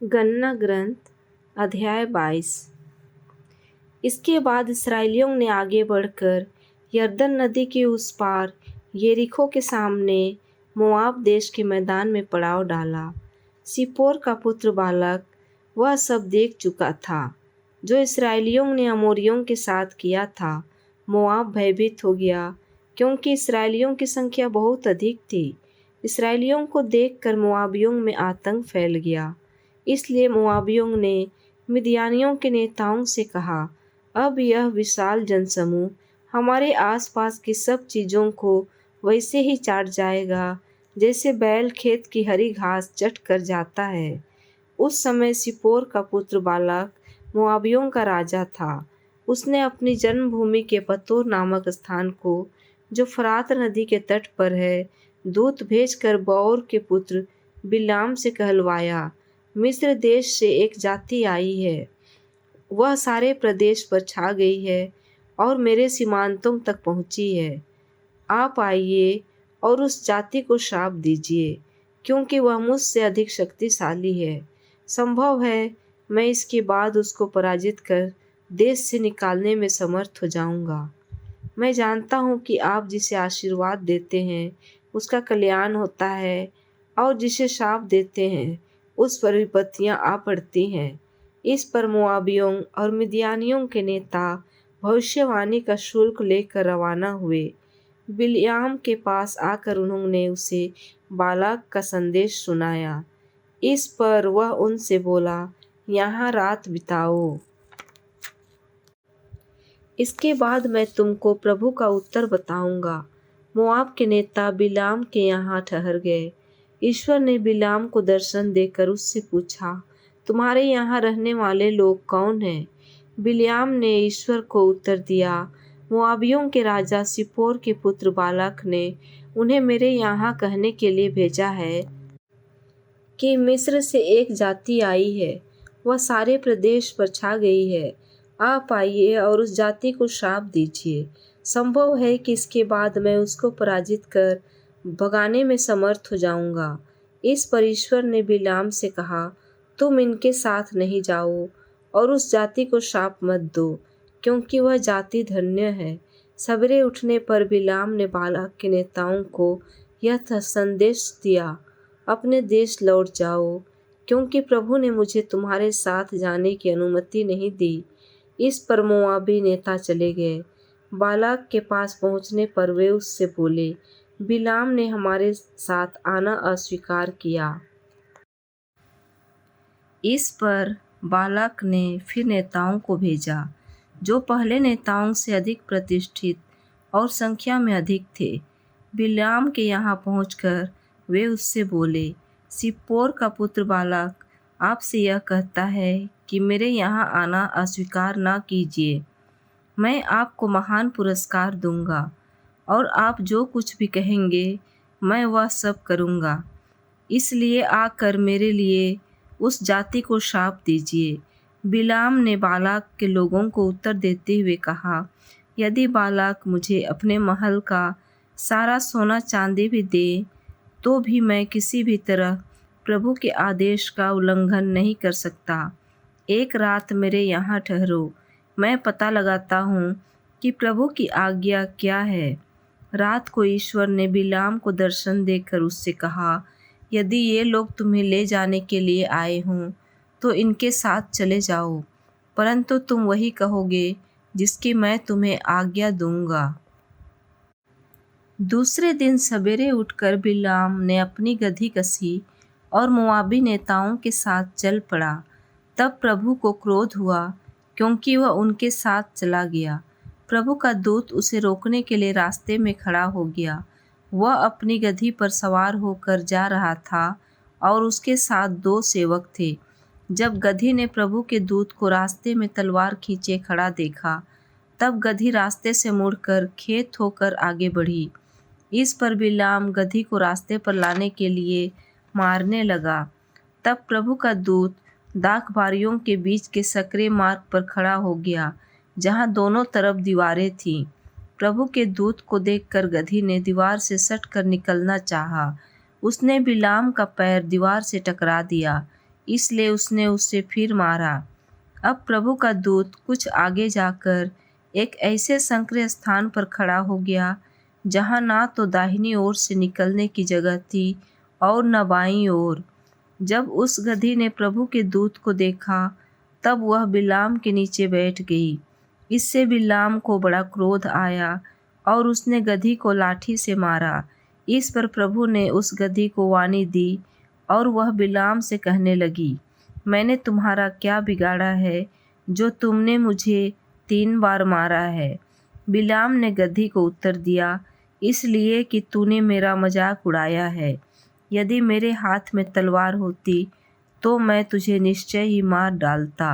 गणना ग्रंथ अध्याय 22। इसके बाद इस्राएलियों ने आगे बढ़कर यरदन नदी के उस पार यरीहो के सामने मोआब देश के मैदान में पड़ाव डाला। सिप्पोर का पुत्र बालक वह सब देख चुका था जो इस्राएलियों ने अमोरियों के साथ किया था। मोआब भयभीत हो गया क्योंकि इस्राएलियों की संख्या बहुत अधिक थी। इस्राएलियों को देखकर मोआबियों में आतंक फैल गया। इसलिए मोआबियों ने मिद्यानियों के नेताओं से कहा, अब यह विशाल जनसमूह हमारे आसपास की सब चीज़ों को वैसे ही चाट जाएगा जैसे बैल खेत की हरी घास चट कर जाता है। उस समय सिप्पोर का पुत्र बालाक मोआबियों का राजा था। उसने अपनी जन्मभूमि के पतोर नामक स्थान को, जो फरात नदी के तट पर है, दूत भेजकर बौर के पुत्र बिलाम से कहलवाया, मिस्र देश से एक जाति आई है। वह सारे प्रदेश पर छा गई है और मेरे सीमांतों तक पहुंची है। आप आइए और उस जाति को श्राप दीजिए, क्योंकि वह मुझसे अधिक शक्तिशाली है। संभव है मैं इसके बाद उसको पराजित कर देश से निकालने में समर्थ हो जाऊंगा। मैं जानता हूँ कि आप जिसे आशीर्वाद देते हैं उसका कल्याण होता है, और जिसे श्राप देते हैं उस पर विपत्तियाँ आ पड़ती हैं। इस पर मोआबियों और मिद्यानियों के नेता भविष्यवाणी का शुल्क लेकर रवाना हुए। बिलयाम के पास आकर उन्होंने उसे बालाक का संदेश सुनाया। इस पर वह उनसे बोला, यहाँ रात बिताओ। इसके बाद मैं तुमको प्रभु का उत्तर बताऊंगा। मोआब के नेता बिलाम के यहाँ ठहर गए। ईश्वर ने बिलाम को दर्शन देकर उससे पूछा, तुम्हारे यहाँ रहने वाले लोग कौन हैं? बिलाम ने ईश्वर को उत्तर दिया, मोआबियों के राजा सिप्पोर के पुत्र बालाक ने उन्हें मेरे यहाँ कहने के लिए भेजा है कि मिस्र से एक जाति आई है, वह सारे प्रदेश पर छा गई है। आप आइए और उस जाति को श्राप दीजिए। संभव है कि इसके बाद मैं उसको पराजित कर भगाने में समर्थ हो जाऊंगा। इस पर ईश्वर ने बिलाम से कहा, तुम इनके साथ नहीं जाओ और उस जाति को श्राप मत दो, क्योंकि वह जाति धन्य है। सवेरे उठने पर बिलाम ने बालाक के नेताओं को यह संदेश दिया, अपने देश लौट जाओ, क्योंकि प्रभु ने मुझे तुम्हारे साथ जाने की अनुमति नहीं दी। इस पर मोआबी नेता चले गए। बालाक के पास पहुंचने पर वे उससे बोले, बिलाम ने हमारे साथ आना अस्वीकार किया। इस पर बालाक ने फिर नेताओं को भेजा, जो पहले नेताओं से अधिक प्रतिष्ठित और संख्या में अधिक थे। बिलाम के यहाँ पहुंचकर वे उससे बोले, सिप्पोर का पुत्र बालाक आपसे यह कहता है कि मेरे यहाँ आना अस्वीकार न कीजिए। मैं आपको महान पुरस्कार दूंगा और आप जो कुछ भी कहेंगे मैं वह सब करूंगा। इसलिए आकर मेरे लिए उस जाति को श्राप दीजिए। बिलाम ने बालाक के लोगों को उत्तर देते हुए कहा, यदि बालाक मुझे अपने महल का सारा सोना चांदी भी दे, तो भी मैं किसी भी तरह प्रभु के आदेश का उल्लंघन नहीं कर सकता। एक रात मेरे यहाँ ठहरो, मैं पता लगाता हूँ कि प्रभु की आज्ञा क्या है। रात को ईश्वर ने बिलाम को दर्शन देकर उससे कहा, यदि ये लोग तुम्हें ले जाने के लिए आए हों तो इनके साथ चले जाओ, परंतु तुम वही कहोगे जिसकी मैं तुम्हें आज्ञा दूंगा। दूसरे दिन सवेरे उठकर बिलाम ने अपनी गदही कसी और मोआबी नेताओं के साथ चल पड़ा। तब प्रभु को क्रोध हुआ, क्योंकि वह उनके साथ चला गया। प्रभु का दूत उसे रोकने के लिए रास्ते में खड़ा हो गया। वह अपनी गदही पर सवार होकर जा रहा था और उसके साथ 2 सेवक थे। जब गदही ने प्रभु के दूत को रास्ते में तलवार खींचे खड़ा देखा, तब गदही रास्ते से मुड़कर खेत होकर आगे बढ़ी। इस पर बिलाम गदही को रास्ते पर लाने के लिए मारने लगा। तब प्रभु का दूत दाखबारियों के बीच के सकरे मार्ग पर खड़ा हो गया, जहाँ दोनों तरफ दीवारें थीं। प्रभु के दूत को देखकर गदही ने दीवार से सट कर निकलना चाहा। उसने बिलाम का पैर दीवार से टकरा दिया। इसलिए उसने उसे फिर मारा। अब प्रभु का दूत कुछ आगे जाकर एक ऐसे संकरे स्थान पर खड़ा हो गया जहाँ ना तो दाहिनी ओर से निकलने की जगह थी और न बाईं ओर। जब उस गधी ने प्रभु के दूत को देखा तब वह बिलाम के नीचे बैठ गई। इससे बिलाम को बड़ा क्रोध आया और उसने गधी को लाठी से मारा। इस पर प्रभु ने उस गधी को वाणी दी और वह बिलाम से कहने लगी, मैंने तुम्हारा क्या बिगाड़ा है जो तुमने मुझे 3 बार मारा है? बिलाम ने गधी को उत्तर दिया, इसलिए कि तूने मेरा मजाक उड़ाया है। यदि मेरे हाथ में तलवार होती तो मैं तुझे निश्चय ही मार डालता।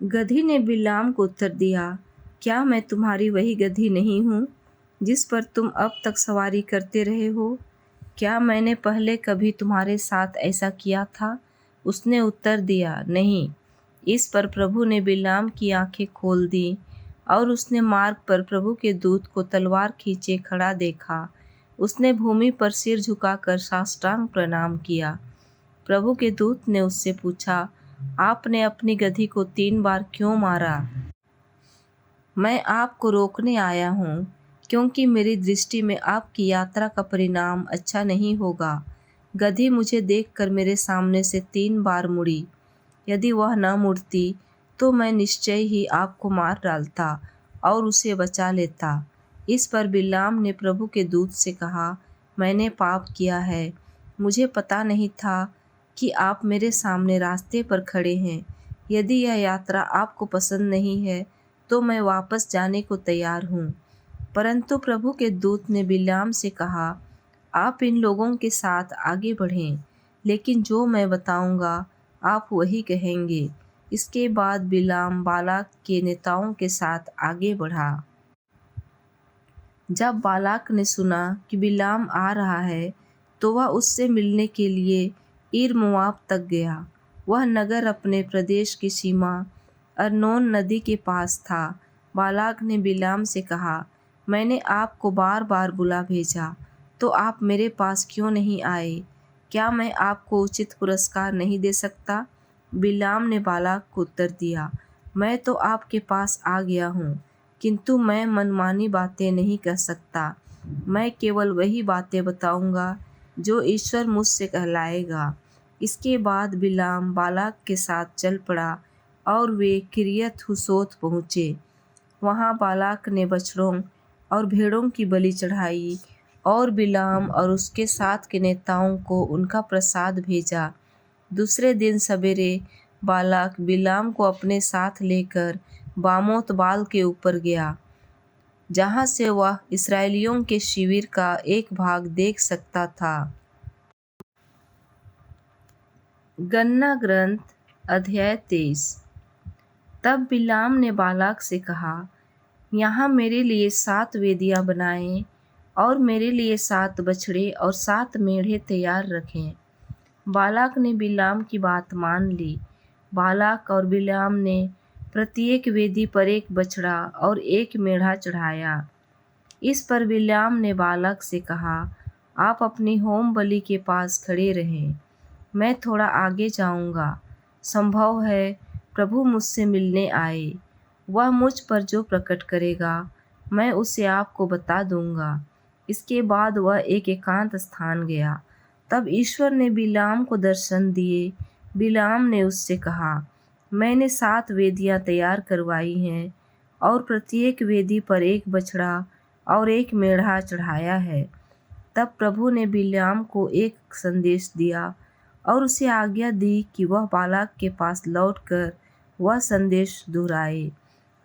गधी ने बिलाम को उत्तर दिया, क्या मैं तुम्हारी वही गधी नहीं हूँ जिस पर तुम अब तक सवारी करते रहे हो? क्या मैंने पहले कभी तुम्हारे साथ ऐसा किया था? उसने उत्तर दिया, नहीं। इस पर प्रभु ने बिलाम की आंखें खोल दी और उसने मार्ग पर प्रभु के दूत को तलवार खींचे खड़ा देखा। उसने भूमि पर सिर झुकाकर साष्टांग प्रणाम किया। प्रभु के दूत ने उससे पूछा, आपने अपनी गधी को 3 बार क्यों मारा? मैं आपको रोकने आया हूँ, क्योंकि मेरी दृष्टि में आपकी यात्रा का परिणाम अच्छा नहीं होगा। गधी मुझे देखकर मेरे सामने से 3 बार मुड़ी। यदि वह न मुड़ती तो मैं निश्चय ही आपको मार डालता और उसे बचा लेता। इस पर बिलाम ने प्रभु के दूत से कहा, मैंने पाप किया है। मुझे पता नहीं था कि आप मेरे सामने रास्ते पर खड़े हैं। यदि यह यात्रा आपको पसंद नहीं है तो मैं वापस जाने को तैयार हूँ। परंतु प्रभु के दूत ने बिलाम से कहा, आप इन लोगों के साथ आगे बढ़ें, लेकिन जो मैं बताऊंगा आप वही कहेंगे। इसके बाद बिलाम बालाक के नेताओं के साथ आगे बढ़ा। जब बालाक ने सुना कि बिलाम आ रहा है तो वह उससे मिलने के लिए ईर मोआब तक गया। वह नगर अपने प्रदेश की सीमा अर्नोन नदी के पास था। बालाक ने बिलाम से कहा, मैंने आपको बार बार बुला भेजा तो आप मेरे पास क्यों नहीं आए? क्या मैं आपको उचित पुरस्कार नहीं दे सकता? बिलाम ने बालाक को उत्तर दिया, मैं तो आपके पास आ गया हूँ, किंतु मैं मनमानी बातें नहीं कह सकता। मैं केवल वही बातें बताऊंगा जो ईश्वर मुझसे कहलाएगा। इसके बाद बिलाम बालाक के साथ चल पड़ा और वे किरियत हुसोत पहुँचे। वहाँ बालाक ने बछड़ों और भेड़ों की बलि चढ़ाई और बिलाम और उसके साथ के नेताओं को उनका प्रसाद भेजा। दूसरे दिन सवेरे बालाक बिलाम को अपने साथ लेकर बामोत बाल के ऊपर गया, जहाँ से वह इस्राएलियों के शिविर का एक भाग देख सकता था। गन्ना ग्रंथ अध्याय 23। तब बिलाम ने बालाक से कहा, यहाँ मेरे लिए 7 वेदियाँ बनाएं और मेरे लिए 7 बछड़े और 7 मेढ़े तैयार रखें। बालाक ने बिलाम की बात मान ली। बालाक और बिलाम ने प्रत्येक वेदी पर एक बछड़ा और एक मेढ़ा चढ़ाया। इस पर बिलाम ने बालाक से कहा, आप अपनी होम बलि के पास खड़े रहें, मैं थोड़ा आगे जाऊंगा। संभव है प्रभु मुझसे मिलने आए। वह मुझ पर जो प्रकट करेगा मैं उसे आपको बता दूंगा। इसके बाद वह एक एकांत स्थान गया। तब ईश्वर ने बिलाम को दर्शन दिए। बिलाम ने उससे कहा, मैंने 7 वेदियाँ तैयार करवाई हैं और प्रत्येक वेदी पर एक बछड़ा और एक मेढ़ा चढ़ाया है। तब प्रभु ने बिलाम को एक संदेश दिया और उसे आज्ञा दी कि वह बालाक के पास लौटकर वह संदेश दोहराए।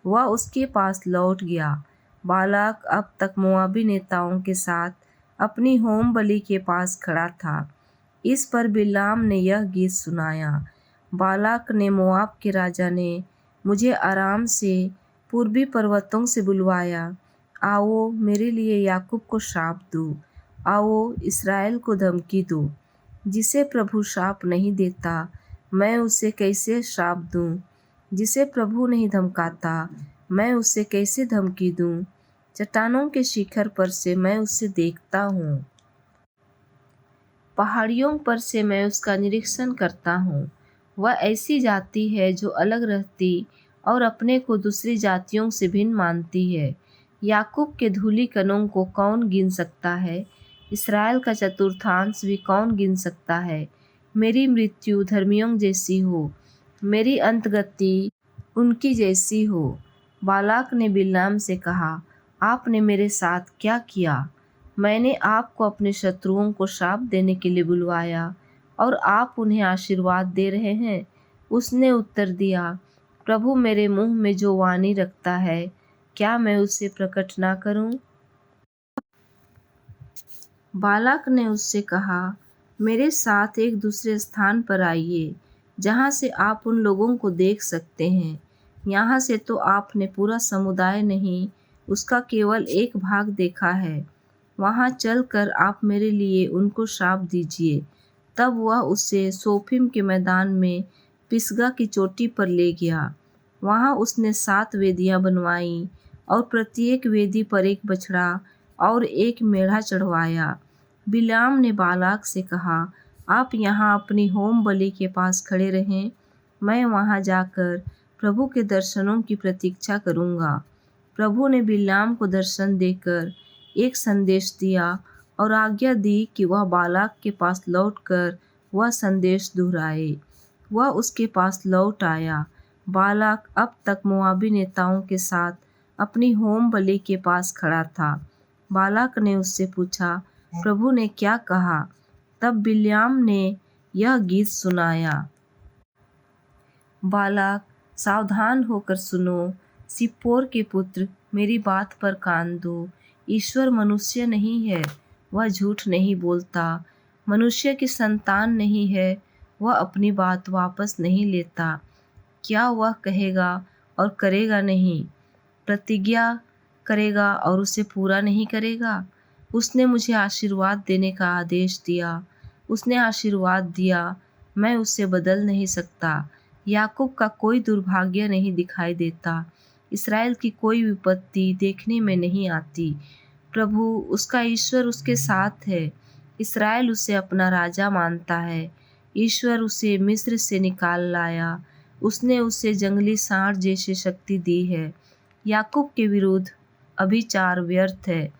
वह उसके पास लौट गया। बालाक अब तक मोआबी नेताओं के साथ अपनी होम बलि के पास खड़ा था। इस पर बिलाम ने यह गीत सुनाया, बालाक ने मोआब के राजा ने मुझे आराम से पूर्वी पर्वतों से बुलवाया। आओ मेरे लिए याकूब को श्राप दो, आओ इस्राएल को धमकी दो। जिसे प्रभु श्राप नहीं देता मैं उसे कैसे श्राप दूं? जिसे प्रभु नहीं धमकाता मैं उसे कैसे धमकी दूं? चट्टानों के शिखर पर से मैं उसे देखता हूँ। पहाड़ियों पर से मैं उसका निरीक्षण करता हूँ। वह ऐसी जाति है जो अलग रहती और अपने को दूसरी जातियों से भिन्न मानती है। याकूब के धूली कणों को कौन गिन सकता है? इसराइल का चतुर्थांश भी कौन गिन सकता है? मेरी मृत्यु धर्मियों जैसी हो, मेरी अंतगति उनकी जैसी हो। बालाक ने बिलाम से कहा, आपने मेरे साथ क्या किया? मैंने आपको अपने शत्रुओं को श्राप देने के लिए बुलवाया और आप उन्हें आशीर्वाद दे रहे हैं। उसने उत्तर दिया, प्रभु मेरे मुंह में जो वाणी रखता है, क्या मैं उसे प्रकट ना करूं? बालाक ने उससे कहा, मेरे साथ एक दूसरे स्थान पर आइए जहां से आप उन लोगों को देख सकते हैं। यहाँ से तो आपने पूरा समुदाय नहीं, उसका केवल एक भाग देखा है। वहाँ चलकर आप मेरे लिए उनको श्राप दीजिए। तब वह उसे सोफिम के मैदान में पिसगा की चोटी पर ले गया। वहाँ उसने 7 वेदियाँ बनवाईं और प्रत्येक वेदी पर एक बछड़ा और एक मेढ़ा चढ़वाया। बिलाम ने बालाक से कहा, आप यहाँ अपनी होम बलि के पास खड़े रहें, मैं वहाँ जाकर प्रभु के दर्शनों की प्रतीक्षा करूँगा। प्रभु ने बिलाम को दर्शन देकर एक संदेश दिया और आज्ञा दी कि वह बालाक के पास लौटकर वह संदेश दोहराए। वह उसके पास लौट आया। बालाक अब तक मोआबी नेताओं के साथ अपनी होम बलि के पास खड़ा था। बालाक ने उससे पूछा, प्रभु ने क्या कहा? तब बिलाम ने यह गीत सुनाया। बालाक, सावधान होकर सुनो, सिप्पोर के पुत्र, मेरी बात पर कान दो। ईश्वर मनुष्य नहीं है, वह झूठ नहीं बोलता। मनुष्य की संतान नहीं है, वह अपनी बात वापस नहीं लेता। क्या वह कहेगा और करेगा नहीं? प्रतिज्ञा करेगा और उसे पूरा नहीं करेगा? उसने मुझे आशीर्वाद देने का आदेश दिया, उसने आशीर्वाद दिया, मैं उसे बदल नहीं सकता। याकूब का कोई दुर्भाग्य नहीं दिखाई देता, इसराइल की कोई विपत्ति देखने में नहीं आती। प्रभु उसका ईश्वर उसके साथ है, इसराइल उसे अपना राजा मानता है। ईश्वर उसे मिस्र से निकाल लाया, उसने उसे जंगली सांड जैसी शक्ति दी है। याकूब के विरुद्ध अभिचार व्यर्थ है,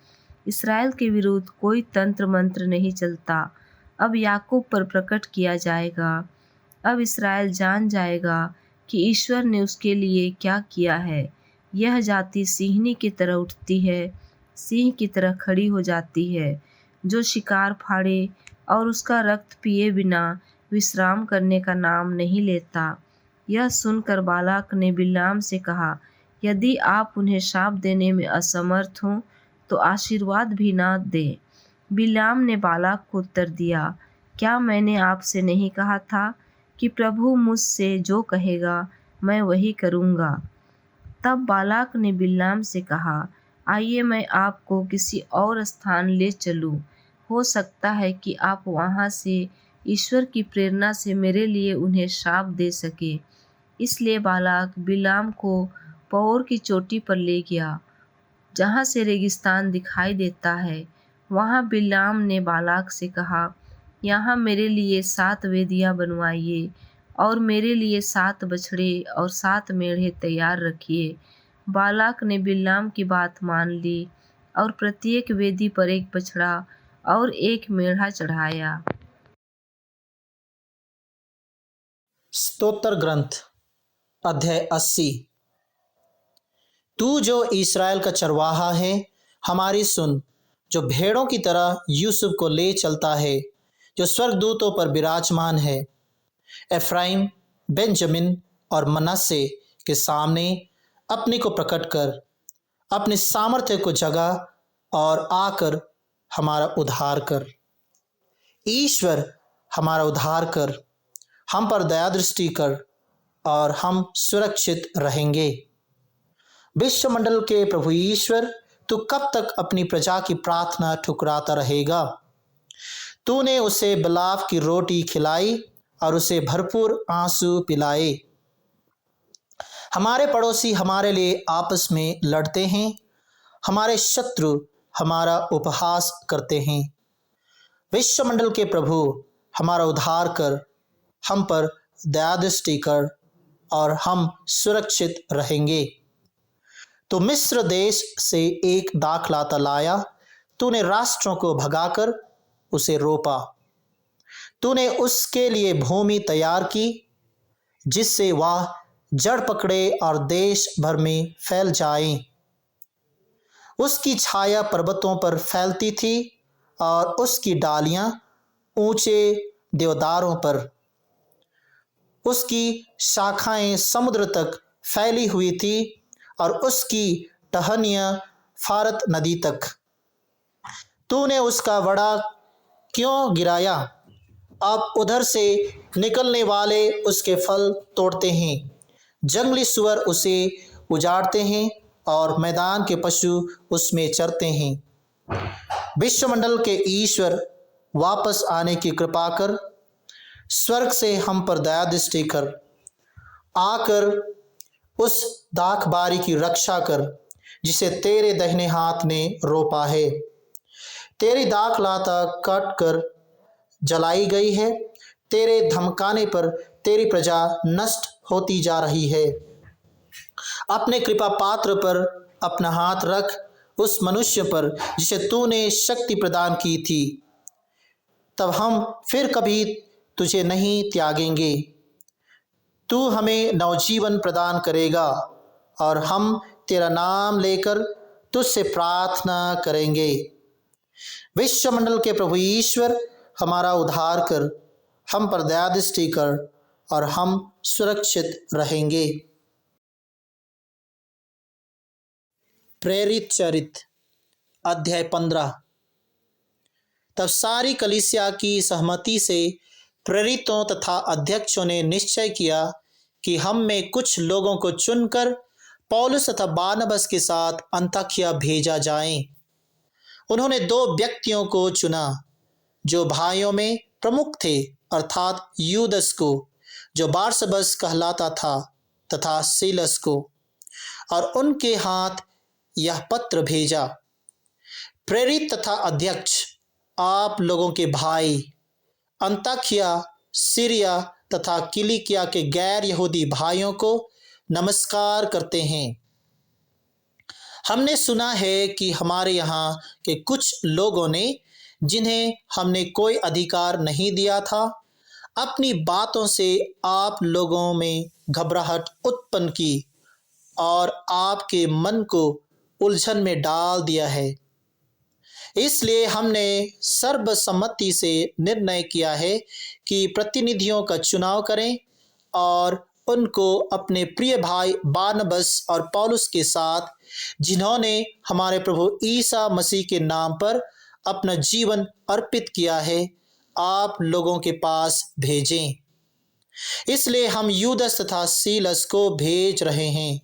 इसराइल के विरुद्ध कोई तंत्र मंत्र नहीं चलता। अब याकूब पर प्रकट किया जाएगा, अब इसराइल जान जाएगा कि ईश्वर ने उसके लिए क्या किया है। यह जाति सिंहनी की तरह उठती है, सिंह की तरह खड़ी हो जाती है, जो शिकार फाड़े और उसका रक्त पिए बिना विश्राम करने का नाम नहीं लेता। यह सुनकर बालाक ने बिलाम से कहा, यदि आप उन्हें शाप देने में असमर्थ हों तो आशीर्वाद भी ना दें। बिलाम ने बालाक को उत्तर दिया, क्या मैंने आपसे नहीं कहा था कि प्रभु मुझसे जो कहेगा मैं वही करूँगा? तब बालाक ने बिलाम से कहा, आइए मैं आपको किसी और स्थान ले चलूँ, हो सकता है कि आप वहाँ से ईश्वर की प्रेरणा से मेरे लिए उन्हें शाप दे सके। इसलिए बालाक बिलाम को पौर की चोटी पर ले गया, जहाँ से रेगिस्तान दिखाई देता है। वहाँ बिलाम ने बालाक से कहा, यहाँ मेरे लिए 7 वेदियाँ बनवाइए और मेरे लिए 7 बछड़े और 7 मेढ़े तैयार रखिए। बालाक ने बिलाम की बात मान ली और प्रत्येक वेदी पर एक बछड़ा और एक मेढ़ा चढ़ाया। स्तोत्र ग्रंथ अध्याय 80। तू जो इस्राएल का चरवाहा है, हमारी सुन, जो भेड़ों की तरह यूसुफ को ले चलता है, जो स्वर्गदूतों पर विराजमान है। एफ्राइम, बेंजामिन और मनस्से के सामने अपने को प्रकट कर, अपने सामर्थ्य को जगा और आकर हमारा उद्धार कर। ईश्वर हमारा उद्धार कर, हम पर दया दृष्टि कर और हम सुरक्षित रहेंगे। विश्वमंडल के प्रभु ईश्वर, तू कब तक अपनी प्रजा की प्रार्थना ठुकराता रहेगा? तूने उसे बिलाव की रोटी खिलाई और उसे भरपूर आंसू पिलाए। हमारे पड़ोसी हमारे लिए आपस में लड़ते हैं, हमारे शत्रु हमारा उपहास करते हैं। विश्वमंडल के प्रभु, हमारा उद्धार कर, हम पर दया दृष्टि कर और हम सुरक्षित रहेंगे। तो मिस्र देश से एक दाखलाता लाया, तूने राष्ट्रों को भगाकर उसे रोपा। तूने उसके लिए भूमि तैयार की, जिससे वह जड़ पकड़े और देश भर में फैल जाए। उसकी छाया पर्वतों पर फैलती थी और उसकी डालियां ऊंचे देवदारों पर, उसकी शाखाएं समुद्र तक फैली हुई थी और उसकी टहनियां फारत नदी तक। तूने उसका वड़ा क्यों गिराया? अब उधर से निकलने वाले उसके फल तोड़ते हैं, जंगली सुअर उसे उजाड़ते हैं और मैदान के पशु उसमें चरते हैं। विश्वमंडल के ईश्वर, वापस आने की कृपा कर, स्वर्ग से हम पर दया दृष्टि कर, आकर उस दाखबारी की रक्षा कर जिसे तेरे दाहिने हाथ ने रोपा है। तेरी दाखलाता कट कर जलाई गई है, तेरे धमकाने पर तेरी प्रजा नष्ट होती जा रही है। अपने कृपा पात्र पर अपना हाथ रख, उस मनुष्य पर जिसे तूने शक्ति प्रदान की थी, तब हम फिर कभी तुझे नहीं त्यागेंगे। तू हमें नवजीवन प्रदान करेगा और हम तेरा नाम लेकर तुझसे प्रार्थना करेंगे। विश्वमंडल के प्रभु ईश्वर, हमारा उद्धार कर, हम पर दया दृष्टि कर और हम सुरक्षित रहेंगे। प्रेरित चरित्र अध्याय 15। तब सारी कलीसिया की सहमति से प्रेरितों तथा अध्यक्षों ने निश्चय किया कि हम में कुछ लोगों को चुनकर पौलुस तथा बारनबास के साथ अंताकिया भेजा जाए। उन्होंने 2 व्यक्तियों को चुना जो भाइयों में प्रमुख थे, अर्थात यूदस को जो बारसबस कहलाता था तथा सीलस को, और उनके हाथ यह पत्र भेजा। प्रेरित तथा अध्यक्ष आप लोगों के भाई अंताकिया, सीरिया तथा किलिकिया के गैर यहूदी भाइयों को नमस्कार करते हैं। हमने सुना है कि हमारे यहाँ के कुछ लोगों ने, जिन्हें हमने कोई अधिकार नहीं दिया था, अपनी बातों से आप लोगों में घबराहट उत्पन्न की और आपके मन को उलझन में डाल दिया है। इसलिए हमने सर्वसम्मति से निर्णय किया है कि प्रतिनिधियों का चुनाव करें और उनको अपने प्रिय भाई बारनबास और पौलुस के साथ, जिन्होंने हमारे प्रभु ईसा मसीह के नाम पर अपना जीवन अर्पित किया है, आप लोगों के पास भेजें। इसलिए हम यूदस तथा सीलस को भेज रहे हैं।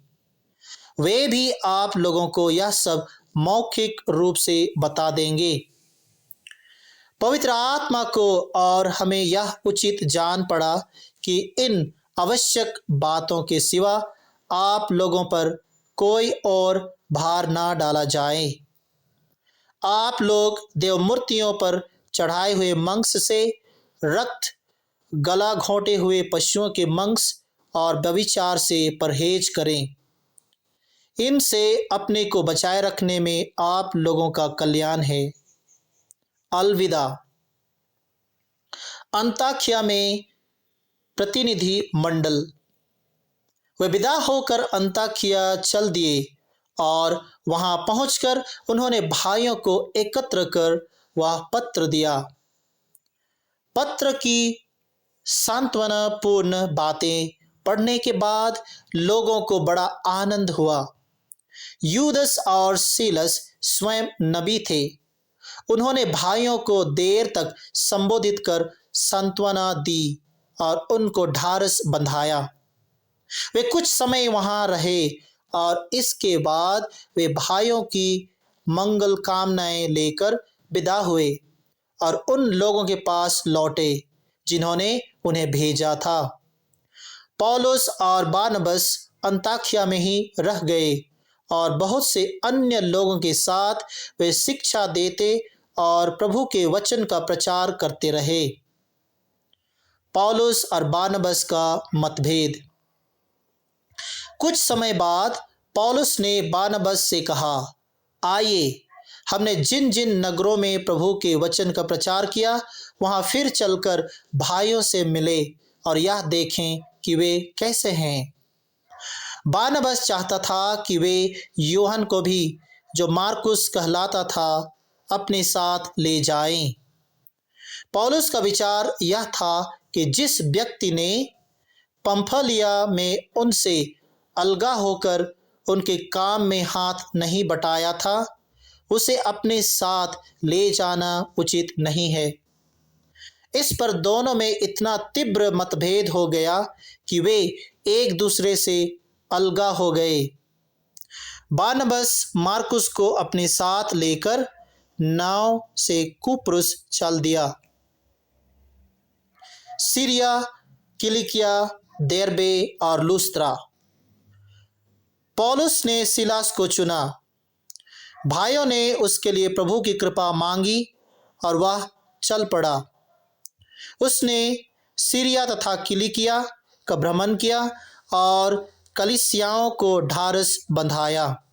वे भी आप लोगों को यह सब मौखिक रूप से बता देंगे। पवित्र आत्मा को और हमें यह उचित जान पड़ा कि इन आवश्यक बातों के सिवा आप लोगों पर कोई और भार ना डाला जाए। आप लोग देवमूर्तियों पर चढ़ाए हुए मांस से, रक्त, गला घोंटे हुए पशुओं के मांस और व्यभिचार से परहेज करें। इनसे अपने को बचाए रखने में आप लोगों का कल्याण है। अलविदा। अंताकिया में प्रतिनिधि मंडल। वे विदा होकर अंताकिया चल दिए और वहां पहुंचकर उन्होंने भाइयों को एकत्र कर वह पत्र दिया। पत्र की सांत्वनापूर्ण बातें पढ़ने के बाद लोगों को बड़ा आनंद हुआ। यूदस और सीलस स्वयं नबी थे। उन्होंने भाइयों को देर तक संबोधित कर सांत्वना दी और उनको ढाढ़स बंधाया। वे कुछ समय वहां रहे और इसके बाद वे भाइयों की मंगल कामनाएं लेकर विदा हुए और उन लोगों के पास लौटे जिन्होंने उन्हें भेजा था। पौलुस और बारनबास अंताकिया में ही रह गए और बहुत से अन्य लोगों के साथ वे शिक्षा देते और प्रभु के वचन का प्रचार करते रहे। पौलुस और बारनबास का मतभेद। कुछ समय बाद पौलुस ने बारनबास से कहा, आइए हमने जिन जिन नगरों में प्रभु के वचन का प्रचार किया वहां फिर चलकर भाइयों से मिले और यह देखें कि वे कैसे हैं। बारनबास चाहता था कि वे यूहन्ना को भी, जो मार्कुस कहलाता था, अपने साथ ले जाएं। पौलुस का विचार यह था कि जिस व्यक्ति ने पंफलिया में उनसे अलगा होकर उनके काम में हाथ नहीं बटाया था, उसे अपने साथ ले जाना उचित नहीं है। इस पर दोनों में इतना तीव्र मतभेद हो गया कि वे एक दूसरे से अलगा हो गए। बारनबास मार्कुस को अपने साथ लेकर नाव से कुप्रुस चल दिया। सीरिया, किलिकिया, देर्बे और लुस्त्रा। पौलुस ने सिलास को चुना। भाइयों ने उसके लिए प्रभु की कृपा मांगी और वह चल पड़ा। उसने सीरिया तथा किलिकिया का भ्रमण किया और कलीसियाओं को ढाढ़स बंधाया।